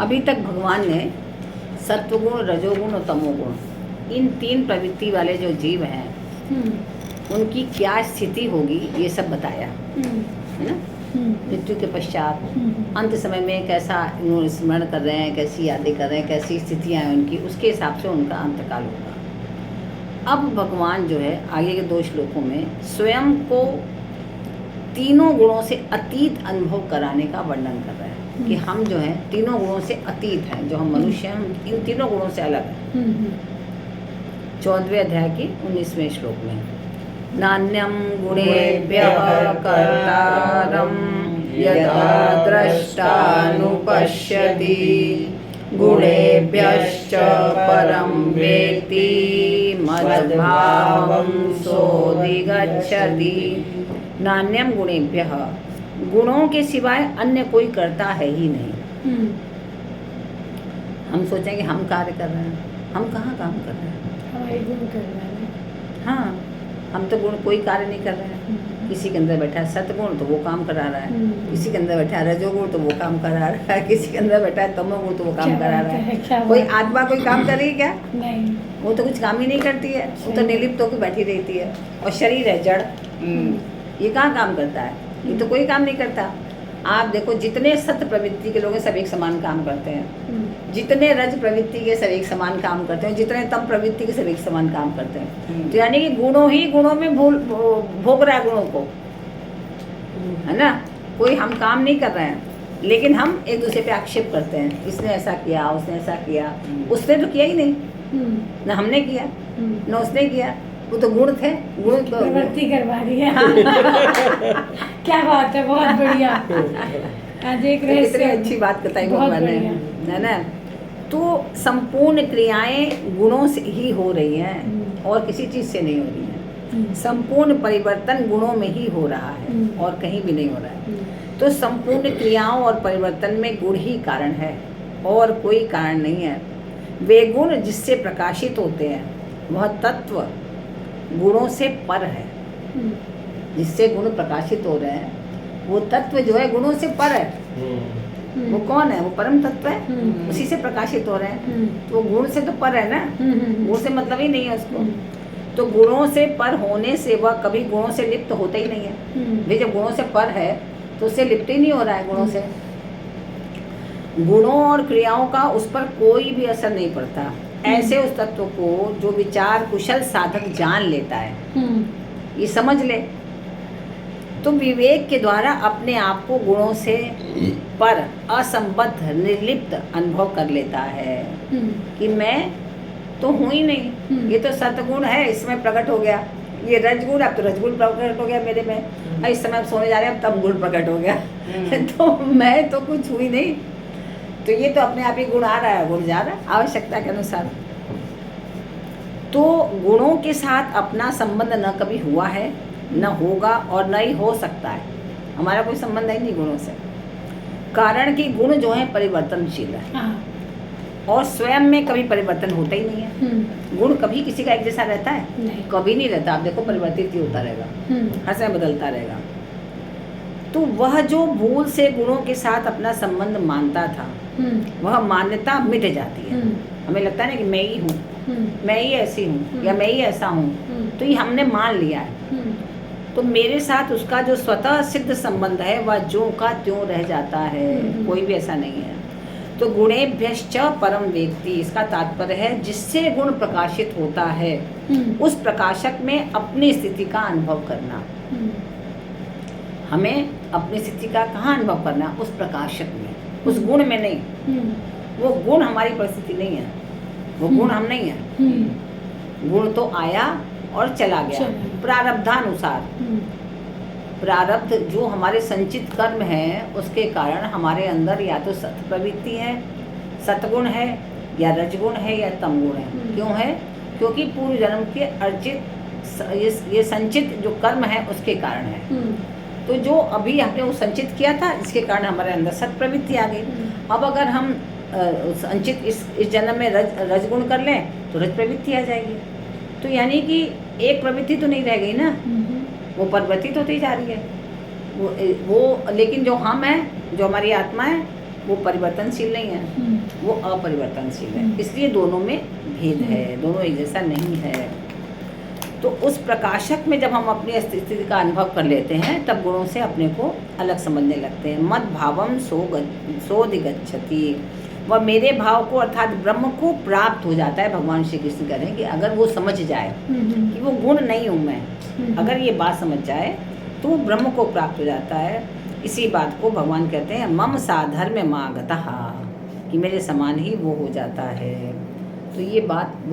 अभी तक भगवान ने सत्वगुण, रजोगुण और तमोगुण, इन 3 प्रवृत्ति वाले जो जीव हैं उनकी क्या स्थिति होगी ये सब बताया है ना। मृत्यु के पश्चात अंत समय में कैसा इन्होंने स्मरण कर रहे हैं, कैसी यादें कर रहे हैं, कैसी स्थितियाँ हैं उनकी, उसके हिसाब से उनका अंतकाल होगा। अब भगवान जो है आगे के 2 श्लोकों में स्वयं को तीनों गुणों से अतीत अनुभव कराने का वर्णन कर रहे हैं कि हम जो हैं तीनों गुणों से अतीत हैं, जो हम मनुष्य हैं हम इन तीनों गुणों से अलग हैं। 14वें अध्याय के 19वें श्लोक में नान्यं गुणेभ्यः कर्तारं यथा द्रष्टानुपश्यति गुणेभ्यश्च परं वेत्ति मद्भावं सोऽधिगच्छति। नान्यम गुणेभ्यः, गुणों के सिवाय अन्य कोई करता है ही नहीं। हम सोचें कि हम कार्य कर रहे हैं, हम कहाँ काम कर रहे हैं, हमारे गुण कर रहे हैं। हाँ, हम तो गुण कोई कार्य नहीं कर रहे हैं। किसी के अंदर बैठा है सतगुण तो वो काम करा रहा है, किसी के अंदर बैठा है रजोगुण तो वो काम करा रहा है, किसी के अंदर बैठा है तमोगुण तो वो काम करा रहा है। कोई आत्मा कोई काम कर रही है क्या? नहीं, वो तो कुछ काम ही नहीं करती है, वो तो निर्लिप्त होकर बैठी रहती है। और शरीर है जड़, ये कहाँ काम करता है? ये तो कोई काम नहीं करता। आप देखो जितने सत्य प्रवृत्ति के लोग हैं सब एक समान काम करते हैं, जितने रज प्रवृत्ति के सब एक समान काम करते हैं, जितने तम प्रवृत्ति के सब एक समान काम करते हैं। तो यानी कि गुणों ही गुणों में भोग रहा है गुणों को, है ना। कोई हम काम नहीं कर रहे हैं, लेकिन हम एक दूसरे पे आक्षेप करते हैं, इसने ऐसा किया, उसने ऐसा किया। उसने तो किया ही नहीं, न हमने किया न उसने किया, वो तो गुण थे, गुण प्रवृत्ति करवा रही है। क्या बात है, बहुत बढ़िया। आज एक कितनी अच्छी बात बताई भगवान ने, है ना। तो संपूर्ण क्रियाएं गुणों से ही हो रही हैं और किसी चीज से नहीं हो रही हैं। संपूर्ण परिवर्तन गुणों में ही हो रहा है और कहीं भी नहीं हो रहा है। तो संपूर्ण क्रियाओं और परिवर्तन में गुण ही कारण है और कोई कारण नहीं है। वे गुण जिससे प्रकाशित होते हैं वह तत्व गुणों से पर है। जिससे गुण प्रकाशित हो रहे हैं वो तत्व जो है गुणों से पर है। वो कौन है? वो परम तत्व है, उसी से प्रकाशित हो रहे हैं। तो वो गुण से तो पर है ना, गुण से मतलब ही नहीं है उसको। तो गुणों से पर होने से वह कभी गुणों से लिप्त होता ही नहीं है। भाई जब गुणों से पर है तो उससे लिप्त ही नहीं हो रहा है गुणों से। गुणों और क्रियाओं का उस पर कोई भी असर नहीं पड़ता। ऐसे उस तत्व को जो विचार कुशल साधक जान लेता है, ये समझ ले, तो विवेक के द्वारा अपने आप को गुणों से पर असंबद्ध निर्लिप्त अनुभव कर लेता है कि मैं तो हूँ ही नहीं, ये तो सतगुण है, इसमें प्रकट हो गया। ये रजगुण, अब तो रजगुण प्रकट हो गया मेरे में। इस समय सोने जा रहे हैं, अब तब गुण प्रकट हो गया। तो मैं तो कुछ हुई नहीं, तो ये तो अपने आप ही गुण आ रहा है, गुण जा रहा है आवश्यकता के अनुसार। तो गुणों के साथ अपना संबंध न कभी हुआ है, न होगा और न ही हो सकता है। हमारा कोई संबंध है नहीं गुणों से, कारण कि गुण जो है परिवर्तनशील है और स्वयं में कभी परिवर्तन होता ही नहीं है। गुण कभी किसी का एक जैसा रहता है? नहीं, कभी नहीं रहता। आप देखो परिवर्तित ही होता रहेगा, हर समय बदलता रहेगा। तो वह जो भूल से गुणों के साथ अपना संबंध मानता था, वह मान्यता मिट जाती है। हमें लगता है ना कि मैं ही हूँ, मैं ही ऐसी हूँ या मैं ही ऐसा हूँ, तो ये हमने मान लिया है। तो मेरे साथ उसका जो स्वतः सिद्ध संबंध है वह जो का त्यों रह जाता है, कोई भी ऐसा नहीं है। तो गुणेभ्यश्च परम वेत्ति, इसका तात्पर्य है जिससे गुण प्रकाशित होता है उस प्रकाशक में अपनी स्थिति का अनुभव करना। हमें अपनी स्थिति का कहाँ अनुभव करना? उस प्रकाशक में, उस गुण में नहीं। वो गुण हमारी परिस्थिति नहीं है, वो गुण हम नहीं है। गुण तो आया और चला गया प्रारब्धानुसार। प्रारब्ध जो हमारे संचित कर्म है उसके कारण हमारे अंदर या तो सत प्रवृत्ति है, सतगुण है, या रजगुण है, या तमगुण है। क्यों है? क्योंकि पूर्व जन्म के अर्जित ये संचित जो कर्म है उसके कारण है। तो जो अभी हमने वो संचित किया था इसके कारण हमारे अंदर सत प्रवृत्ति आ गई। अब अगर हम संचित इस जन्म में रजगुण कर लें तो रज प्रवृत्ति आ जाएगी। तो यानी कि एक प्रवृत्ति तो नहीं रह गई ना, वो परिवर्तित होती जा रही है। वो लेकिन जो हम हैं, जो हमारी आत्मा है, वो परिवर्तनशील नहीं है, वो अपरिवर्तनशील है, इसलिए दोनों में भेद है, दोनों एक जैसा नहीं है। तो उस प्रकाशक में जब हम अपनी स्थिति का अनुभव कर लेते हैं तब गुणों से अपने को अलग समझने लगते हैं। मद भावम सोधिगच्छति, वह मेरे भाव को अर्थात ब्रह्म को प्राप्त हो जाता है। भगवान श्री कृष्ण कह रहे हैं कि अगर वो समझ जाए कि वो गुण नहीं हूँ मैं, अगर ये बात समझ जाए तो वो ब्रह्म को प्राप्त हो जाता है। इसी बात को भगवान कहते हैं मम साधर्म्यमागतः, कि मेरे समान ही वो हो जाता है। तो ये बात